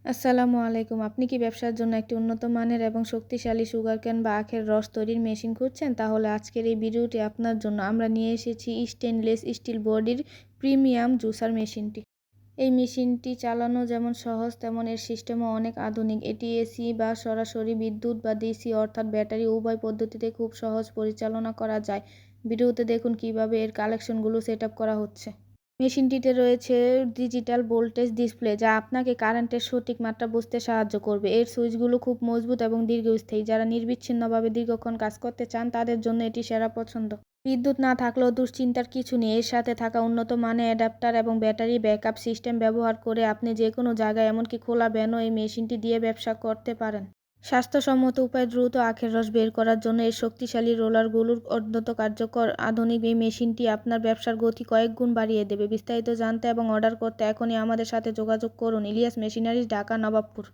আসসালামু আলাইকুম। আপনি কি ব্যবসার জন্য একটি উন্নত মানের এবং শক্তিশালী সুগারকেন বা আখের রস তৈরির মেশিন খুঁজছেন? তাহলে আজকের এই ভিডিওটি আপনার জন্য। আমরা নিয়ে এসেছি স্টেনলেস স্টিল বডির প্রিমিয়াম জুসার মেশিনটি। এই মেশিনটি চালানো যেমন সহজ তেমন এর সিস্টেমও অনেক আধুনিক। এটি এসি বা সরাসরি বিদ্যুৎ বা ডিসি অর্থাৎ ব্যাটারি উভয় পদ্ধতিতে খুব সহজ পরিচালনা করা যায়। ভিডিওতে দেখুন কিভাবে এর কালেকশনগুলো সেট আপ করা হচ্ছে। মেশিনটিতে রয়েছে ডিজিটাল ভোল্টেজ ডিসপ্লে, যা আপনাকে কারেন্টের সঠিক মাত্রা বুঝতে সাহায্য করবে। এর সুইচগুলো খুব মজবুত এবং দীর্ঘস্থায়ী। যারা নিরবিচ্ছিন্নভাবে দীর্ঘক্ষণ কাজ করতে চান তাদের জন্য এটি সেরা পছন্দ। বিদ্যুৎ না থাকলেও দুশ্চিন্তার কিছু নেই। এর সাথে থাকা উন্নত মানের অ্যাডাপ্টার এবং ব্যাটারি ব্যাকআপ সিস্টেম ব্যবহার করে আপনি যে কোনো জায়গায়, এমনকি খোলা ভ্যানও এই মেশিনটি দিয়ে ব্যবসা করতে পারেন। স্বাস্থ্যসম্মত উপায়ে দ্রুত আখের রস বের করার জন্য এর শক্তিশালী রোলারগুলোর অত্যন্ত কার্যকর। আধুনিক এই মেশিনটি আপনার ব্যবসার গতি কয়েক গুণ বাড়িয়ে দেবে। বিস্তারিত জানতে এবং অর্ডার করতে এখনই আমাদের সাথে যোগাযোগ করুন। ইলিয়াস মেশিনারিজ, ঢাকা, নবাবপুর।